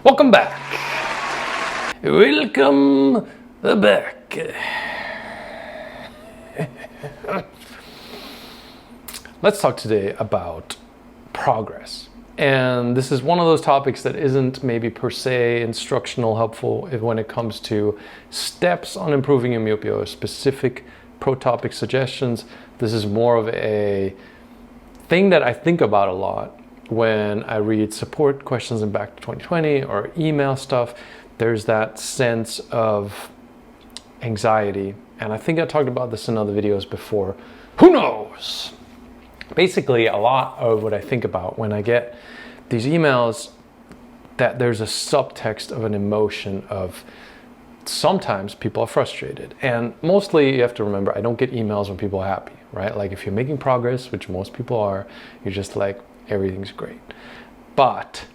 Welcome back. Welcome back. Let's talk today about progress. And this is one of those topics that isn't maybe per se instructional helpful when it comes to steps on improving your myopia or specific pro topic suggestions. This is more of a thing that I think about a lot when I read support questions in Back to 2020 or email stuff. There's that sense of anxiety. And I think I talked about this in other videos before. Who knows? Basically, a lot of what I think about when I get these emails, that there's a subtext of an emotion of sometimes people are frustrated. And mostly you have to remember, I don't get emails when people are happy, right? Like if you're making progress, which most people are, you're just like, everything's great. But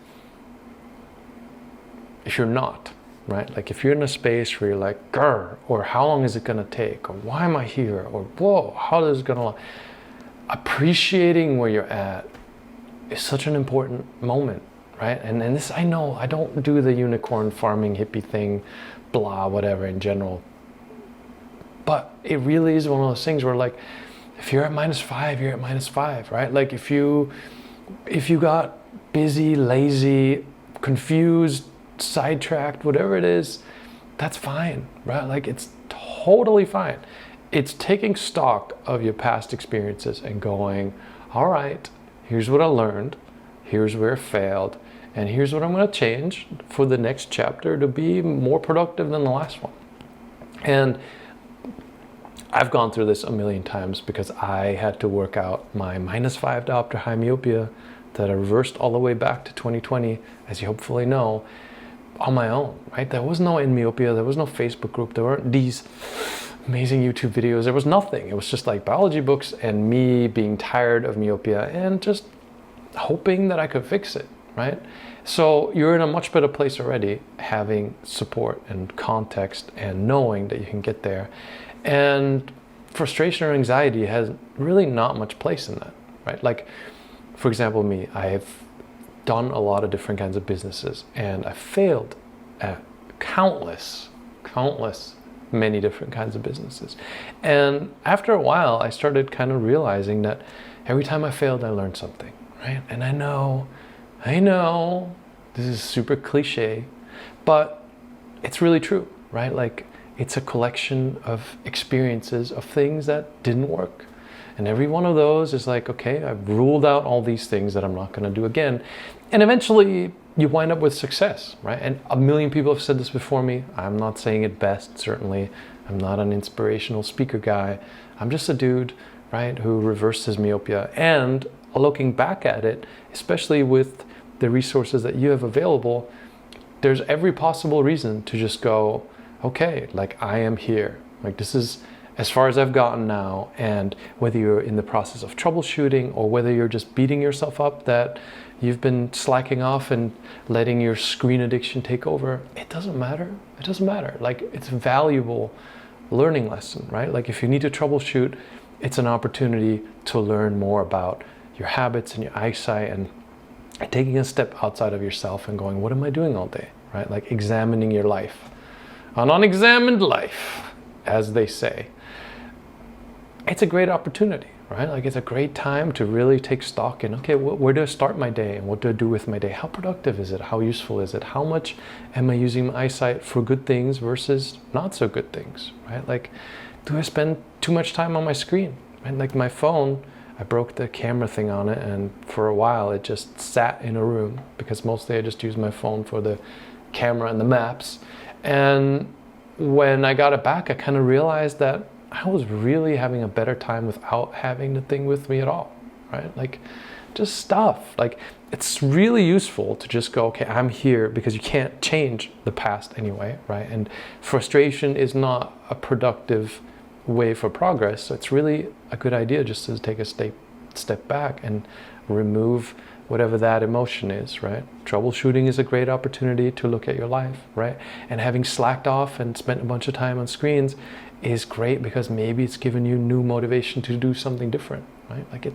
if you're not, right? Like if you're in a space where you're like, grr, or how long is it gonna take? Or why am I here? Or whoa, how is it gonna... Appreciating where you're at is such an important moment, right? And this, I know, I don't do the unicorn farming hippie thing, blah, whatever in general. But it really is one of those things where like, if you're at -5, you're at -5, right? Like if you got busy, lazy, confused, sidetracked, whatever it is, that's fine, right? Like it's totally fine. It's taking stock of your past experiences and going, all right, here's what I learned, here's where I failed, and here's what I'm going to change for the next chapter to be more productive than the last one. And I've gone through this a million times because I had to work out my -5 diopter high myopia that I reversed all the way back to 2020, as you hopefully know, on my own, right? There was no Endmyopia, there was no Facebook group, there weren't these amazing YouTube videos, there was nothing. It was just like biology books and me being tired of myopia and just hoping that I could fix it, right? So you're in a much better place already, having support and context and knowing that you can get there. And frustration or anxiety has really not much place in that, right? Like, for example, me, I've done a lot of different kinds of businesses and I failed at countless many different kinds of businesses. And after a while, I started kind of realizing that every time I failed, I learned something, right? And I know, this is super cliche, but it's really true, right? Like it's a collection of experiences of things that didn't work. And every one of those is like, okay, I've ruled out all these things that I'm not going to do again. And eventually you wind up with success, right? And a million people have said this before me. I'm not saying it best, certainly. I'm not an inspirational speaker guy. I'm just a dude, right, who reversed his myopia. And looking back at it, especially with the resources that you have available, there's every possible reason to just go, okay, like I am here. Like this is as far as I've gotten now, and whether you're in the process of troubleshooting or whether you're just beating yourself up that you've been slacking off and letting your screen addiction take over, it doesn't matter. It doesn't matter. Like it's a valuable learning lesson, right? Like if you need to troubleshoot, it's an opportunity to learn more about your habits and your eyesight and taking a step outside of yourself and going, what am I doing all day, right? Like examining your life. An unexamined life, as they say. It's a great opportunity, right? Like it's a great time to really take stock in, okay, where do I start my day and what do I do with my day? How productive is it? How useful is it? How much am I using my eyesight for good things versus not so good things, right? Like, do I spend too much time on my screen, right? Like my phone, I broke the camera thing on it and for a while it just sat in a room because mostly I just use my phone for the camera and the maps. And when I got it back, I kind of realized that I was really having a better time without having the thing with me at all, right? Like just stuff. Like it's really useful to just go, okay, I'm here because you can't change the past anyway, right? And frustration is not a productive way for progress. So it's really a good idea just to take a step back and remove whatever that emotion is, right? Troubleshooting is a great opportunity to look at your life, right? And having slacked off and spent a bunch of time on screens is great because maybe it's given you new motivation to do something different, right? Like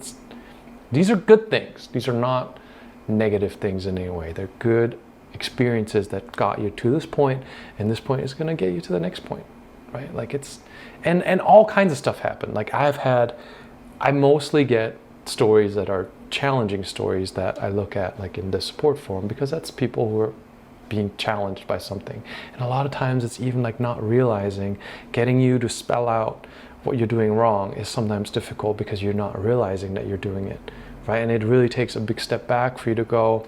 these are good things. These are not negative things in any way. They're good experiences that got you to this point, and this point is going to get you to the next point, right? Like it's, and all kinds of stuff happen. Like I mostly get stories that are challenging stories that I look at like in the support forum, because that's people who are being challenged by something. And a lot of times it's even like not realizing, getting you to spell out what you're doing wrong is sometimes difficult because you're not realizing that you're doing it, right? And it really takes a big step back for you to go,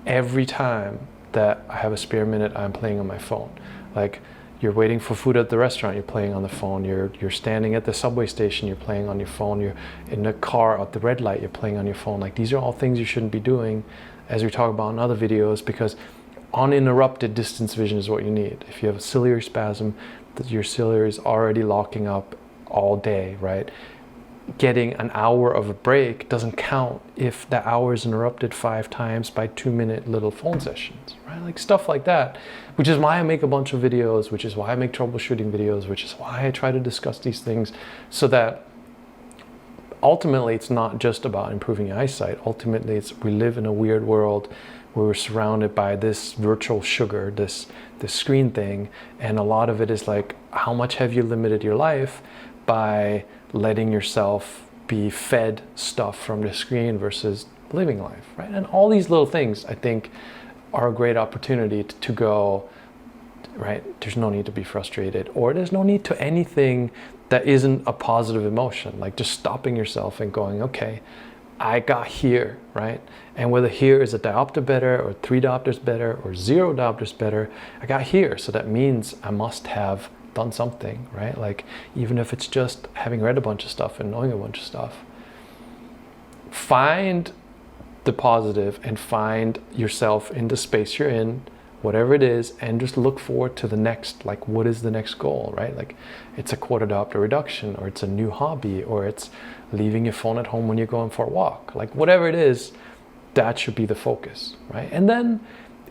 every time that I have a spare minute, I'm playing on my phone. Like, you're waiting for food at the restaurant, you're playing on the phone. You're standing at the subway station, you're playing on your phone. You're in the car at the red light, you're playing on your phone. Like, these are all things you shouldn't be doing, as we talk about in other videos, because uninterrupted distance vision is what you need. If you have a ciliary spasm, that your cilia is already locking up all day, right? Getting an hour of a break doesn't count if the hour is interrupted 5 times by 2-minute little phone sessions, right? Like stuff like that, which is why I make a bunch of videos, which is why I make troubleshooting videos, which is why I try to discuss these things, so that ultimately it's not just about improving your eyesight. Ultimately, it's, we live in a weird world where we're surrounded by this virtual sugar, this screen thing, and a lot of it is like, how much have you limited your life by letting yourself be fed stuff from the screen versus living life, right? And all these little things, I think, are a great opportunity to go, right? There's no need to be frustrated, or there's no need to anything that isn't a positive emotion, like just stopping yourself and going, okay, I got here, right? And whether here is a diopter better, or 3 diopters better, or 0 diopters better, I got here. So that means I must have done something, right? Like, even if it's just having read a bunch of stuff and knowing a bunch of stuff, find the positive and find yourself in the space you're in, whatever it is, and just look forward to the next, like, what is the next goal, right? Like, it's a quarter diopter reduction, or it's a new hobby, or it's leaving your phone at home when you're going for a walk. Like, whatever it is, that should be the focus, right? And then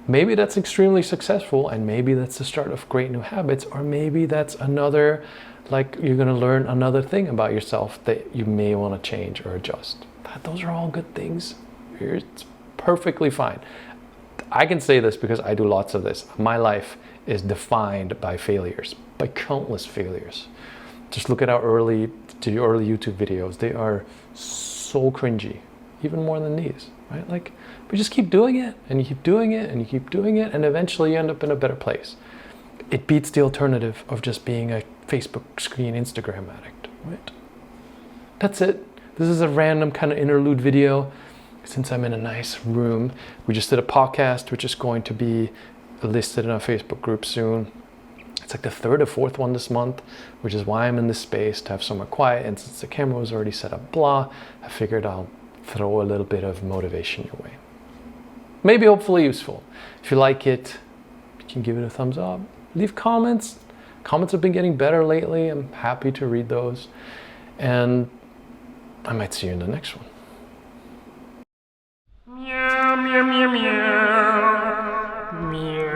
maybe that's extremely successful, and maybe that's the start of great new habits, or maybe that's another, like, you're going to learn another thing about yourself that you may want to change or adjust. Those are all good things. It's perfectly fine. I can say this because I do lots of this. My life is defined by failures, by countless failures. Just look at our early YouTube videos. They are so cringy, even more than these, right? Like, we just keep doing it, and you keep doing it, and you keep doing it, and eventually you end up in a better place. It beats the alternative of just being a Facebook screen Instagram addict, right? That's it. This is a random kind of interlude video. Since I'm in a nice room, we just did a podcast, which is going to be listed in our Facebook group soon. It's like the 3rd or 4th one this month, which is why I'm in this space, to have somewhere quiet. And since the camera was already set up, blah, I figured I'll throw a little bit of motivation your way. Maybe hopefully useful. If you like it, you can give it a thumbs up. Leave comments. Comments have been getting better lately. I'm happy to read those. And I might see you in the next one. Meow, meow, meow, meow. Meow.